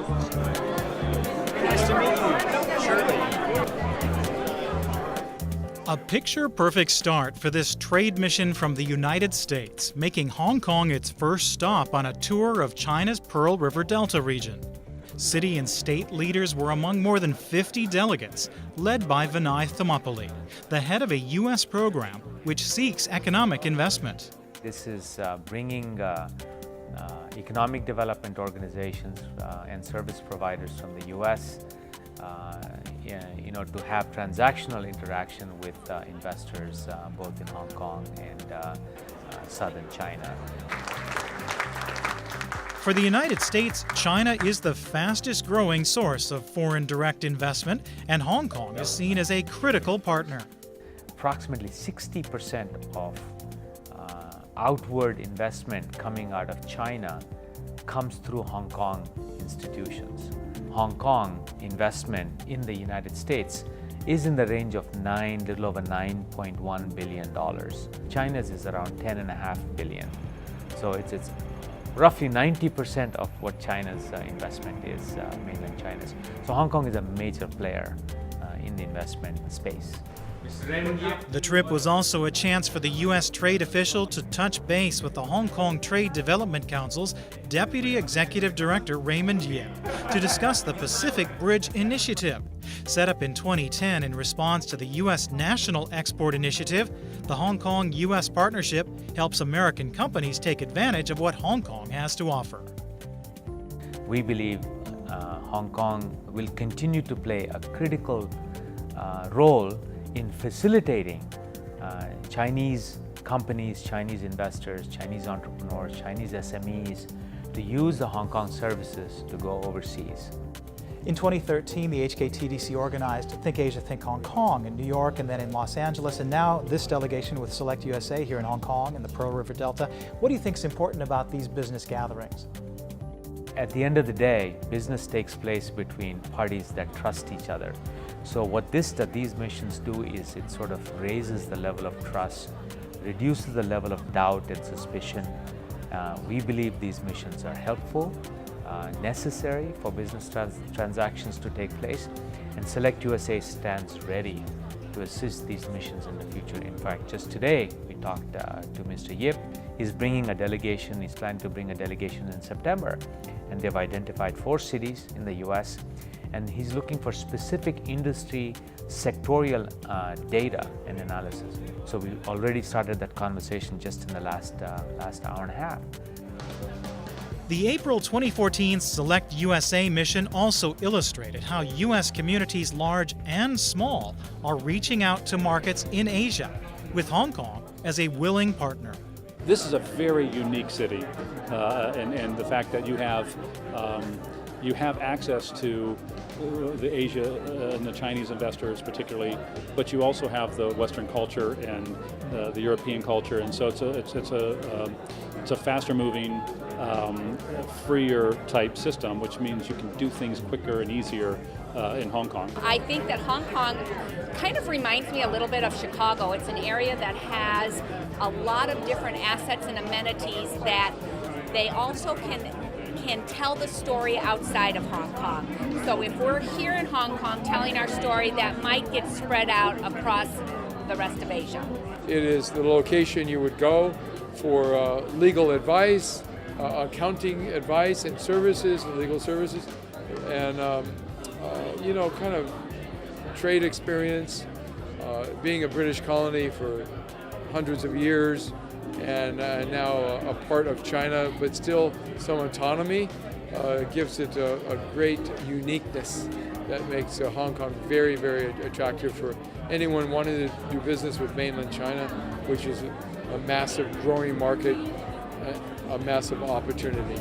Nice to meet you. Shirley. A picture-perfect start for this trade mission from the United States, making Hong Kong its first stop on a tour of China's Pearl River Delta region. City and state leaders were among more than 50 delegates, led by Vinay Thumapalli, the head of a U.S. program which seeks economic investment. This is bringing economic development organizations and service providers from the U.S. To have transactional interaction with investors both in Hong Kong and southern China. For the United States, China is the fastest growing source of foreign direct investment, and Hong Kong is seen as a critical partner. Approximately 60% of outward investment coming out of China comes through Hong Kong institutions. Hong Kong investment in the United States is in the range of little over $9.1 billion. China's is around $10.5 billion. So it's roughly 90% of what China's investment is, mainland China's. So Hong Kong is a major player in the investment space. The trip was also a chance for the U.S. trade official to touch base with the Hong Kong Trade Development Council's Deputy Executive Director Raymond Yip to discuss the Pacific Bridge Initiative. Set up in 2010 in response to the U.S. National Export Initiative, the Hong Kong-U.S. partnership helps American companies take advantage of what Hong Kong has to offer. We believe Hong Kong will continue to play a critical role in facilitating Chinese companies, Chinese investors, Chinese entrepreneurs, Chinese SMEs to use the Hong Kong services to go overseas. In 2013, the HKTDC organized Think Asia, Think Hong Kong in New York and then in Los Angeles, and now this delegation with SelectUSA here in Hong Kong in the Pearl River Delta. What do you think is important about these business gatherings? At the end of the day, business takes place between parties that trust each other. So what these missions do is it sort of raises the level of trust, reduces the level of doubt and suspicion. We believe these missions are helpful, necessary for business transactions to take place, and SelectUSA stands ready to assist these missions in the future. In fact, just today we talked to Mr. Yip. He's bringing a delegation, he's planning to bring a delegation in September, and they've identified 4 cities in the US, and he's looking for specific industry sectorial data and analysis. So we already started that conversation just in the last hour and a half. The April 2014 SelectUSA mission also illustrated how U.S. communities large and small are reaching out to markets in Asia, with Hong Kong as a willing partner. This is a very unique city, and the fact that you have access to the Asia and the Chinese investors particularly, but you also have the Western culture and the European culture, and so it's a faster moving, freer type system, which means you can do things quicker and easier in Hong Kong. I think that Hong Kong kind of reminds me a little bit of Chicago. It's an area that has a lot of different assets and amenities that they also can tell the story outside of Hong Kong. So if we're here in Hong Kong telling our story, that might get spread out across the rest of Asia. It is the location you would go for legal advice, accounting advice and services, and legal services, and kind of trade experience, being a British colony for hundreds of years, and now a part of China, but still some autonomy, gives it a great uniqueness that makes Hong Kong very, very attractive for anyone wanting to do business with mainland China, which is a massive growing market, a massive opportunity.